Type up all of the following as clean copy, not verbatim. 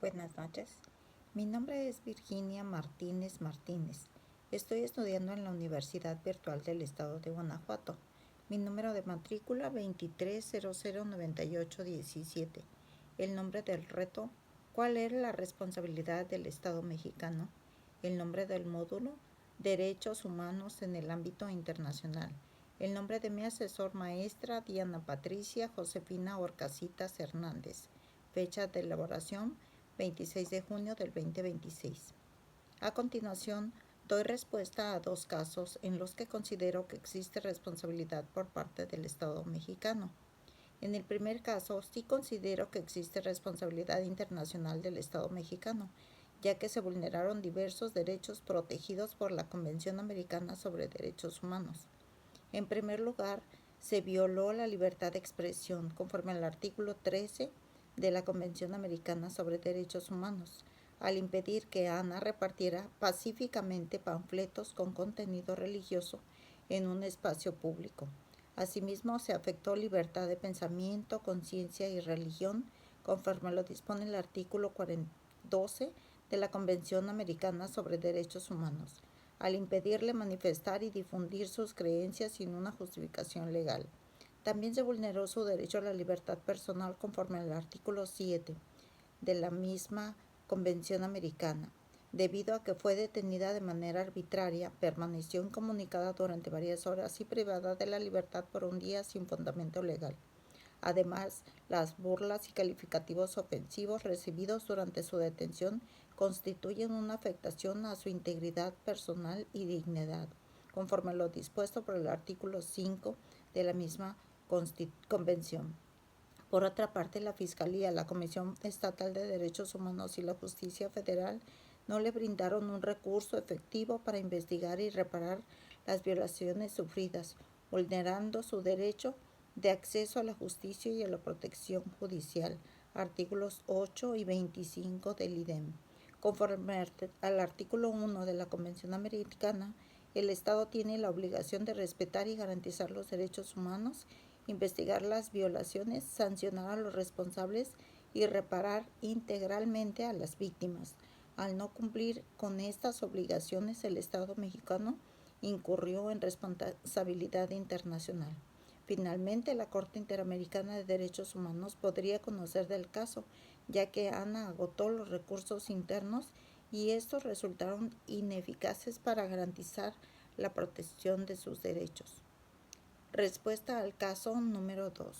Buenas noches. Mi nombre es Virginia Martínez Martínez. Estoy estudiando en la Universidad Virtual del Estado de Guanajuato. Mi número de matrícula 23009817. El nombre del reto: ¿cuál era la responsabilidad del Estado mexicano? El nombre del módulo: Derechos Humanos en el ámbito internacional. El nombre de mi asesor maestra: Diana Patricia Josefina Orcasitas Hernández. Fecha de elaboración: 26 de junio del 2026. A continuación, doy respuesta a dos casos en los que considero que existe responsabilidad por parte del Estado mexicano. En el primer caso, sí considero que existe responsabilidad internacional del Estado mexicano, ya que se vulneraron diversos derechos protegidos por la Convención Americana sobre Derechos Humanos. En primer lugar, se violó la libertad de expresión conforme al artículo 13 de la Convención Americana sobre Derechos Humanos, al impedir que Ana repartiera pacíficamente panfletos con contenido religioso en un espacio público. Asimismo, se afectó libertad de pensamiento, conciencia y religión, conforme lo dispone el artículo 12 de la Convención Americana sobre Derechos Humanos, al impedirle manifestar y difundir sus creencias sin una justificación legal. También se vulneró su derecho a la libertad personal conforme al artículo 7 de la misma Convención Americana. Debido a que fue detenida de manera arbitraria, permaneció incomunicada durante varias horas y privada de la libertad por un día sin fundamento legal. Además, las burlas y calificativos ofensivos recibidos durante su detención constituyen una afectación a su integridad personal y dignidad, conforme a lo dispuesto por el artículo 5 de la misma Convención. Por otra parte, la Fiscalía, la Comisión Estatal de Derechos Humanos y la Justicia Federal no le brindaron un recurso efectivo para investigar y reparar las violaciones sufridas, vulnerando su derecho de acceso a la justicia y a la protección judicial, artículos 8 y 25 del IDEM. Conforme al artículo 1 de la Convención Americana, el Estado tiene la obligación de respetar y garantizar los derechos humanos, investigar las violaciones, sancionar a los responsables y reparar integralmente a las víctimas. Al no cumplir con estas obligaciones, el Estado mexicano incurrió en responsabilidad internacional. Finalmente, la Corte Interamericana de Derechos Humanos podría conocer del caso, ya que Ana agotó los recursos internos y estos resultaron ineficaces para garantizar la protección de sus derechos. Respuesta al caso número 2.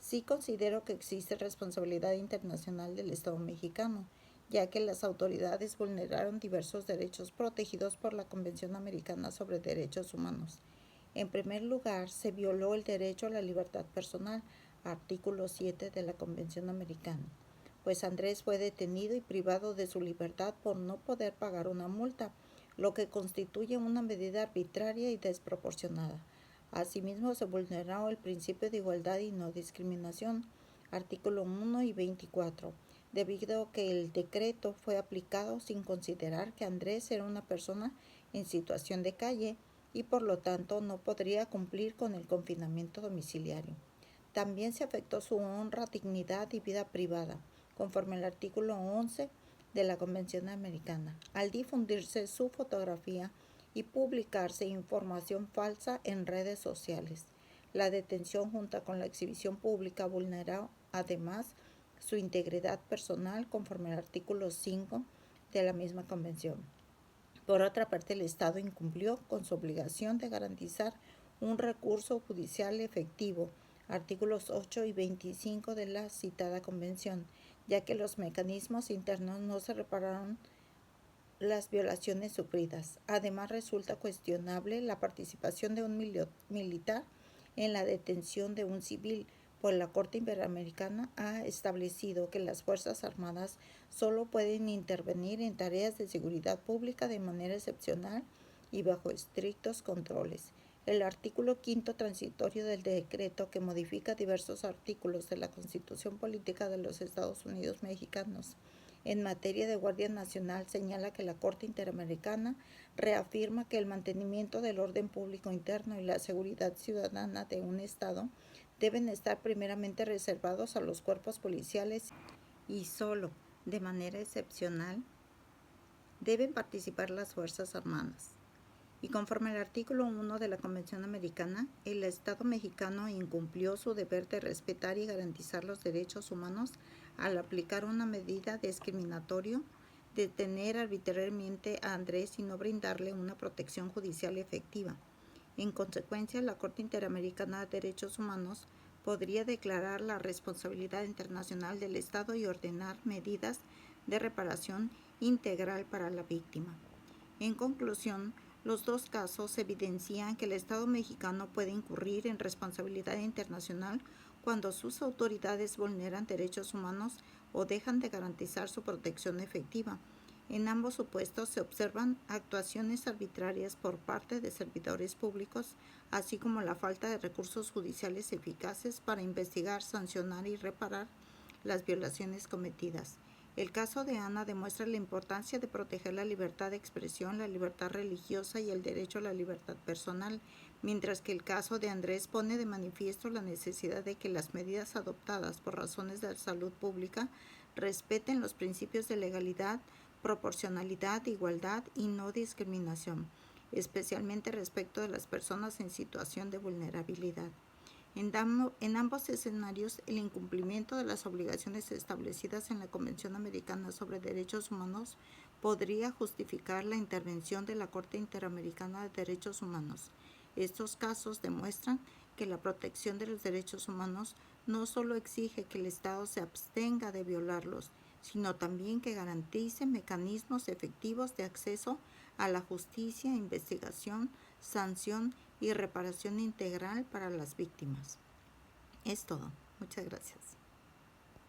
Sí considero que existe responsabilidad internacional del Estado mexicano, ya que las autoridades vulneraron diversos derechos protegidos por la Convención Americana sobre Derechos Humanos. En primer lugar, se violó el derecho a la libertad personal, artículo 7 de la Convención Americana, pues Andrés fue detenido y privado de su libertad por no poder pagar una multa, lo que constituye una medida arbitraria y desproporcionada. Asimismo, se vulneró el principio de igualdad y no discriminación, artículo 1 y 24, debido a que el decreto fue aplicado sin considerar que Andrés era una persona en situación de calle y por lo tanto no podría cumplir con el confinamiento domiciliario. También se afectó su honra, dignidad y vida privada, conforme al artículo 11 de la Convención Americana, al difundirse su fotografía y publicarse información falsa en redes sociales. La detención junto con la exhibición pública vulneró además su integridad personal conforme al artículo 5 de la misma convención. Por otra parte, el Estado incumplió con su obligación de garantizar un recurso judicial efectivo, artículos 8 y 25 de la citada convención, ya que los mecanismos internos no se repararon las violaciones sufridas. Además, resulta cuestionable la participación de un militar en la detención de un civil, pues la Corte Interamericana ha establecido que las Fuerzas Armadas solo pueden intervenir en tareas de seguridad pública de manera excepcional y bajo estrictos controles. El artículo 5 transitorio del decreto, que modifica diversos artículos de la Constitución Política de los Estados Unidos Mexicanos en materia de Guardia Nacional, señala que la Corte Interamericana reafirma que el mantenimiento del orden público interno y la seguridad ciudadana de un Estado deben estar primeramente reservados a los cuerpos policiales y solo de manera excepcional, deben participar las Fuerzas Armadas. Y conforme al artículo 1 de la Convención Americana, el Estado mexicano incumplió su deber de respetar y garantizar los derechos humanos al aplicar una medida discriminatoria, detener arbitrariamente a Andrés y no brindarle una protección judicial efectiva. En consecuencia, la Corte Interamericana de Derechos Humanos podría declarar la responsabilidad internacional del Estado y ordenar medidas de reparación integral para la víctima. En conclusión, los dos casos evidencian que el Estado mexicano puede incurrir en responsabilidad internacional cuando sus autoridades vulneran derechos humanos o dejan de garantizar su protección efectiva. En ambos supuestos se observan actuaciones arbitrarias por parte de servidores públicos, así como la falta de recursos judiciales eficaces para investigar, sancionar y reparar las violaciones cometidas. El caso de Ana demuestra la importancia de proteger la libertad de expresión, la libertad religiosa y el derecho a la libertad personal, mientras que el caso de Andrés pone de manifiesto la necesidad de que las medidas adoptadas por razones de salud pública respeten los principios de legalidad, proporcionalidad, igualdad y no discriminación, especialmente respecto de las personas en situación de vulnerabilidad. En ambos escenarios, el incumplimiento de las obligaciones establecidas en la Convención Americana sobre Derechos Humanos podría justificar la intervención de la Corte Interamericana de Derechos Humanos. Estos casos demuestran que la protección de los derechos humanos no solo exige que el Estado se abstenga de violarlos, sino también que garantice mecanismos efectivos de acceso a la justicia, investigación, sanción y reparación integral para las víctimas. Es todo. Muchas gracias.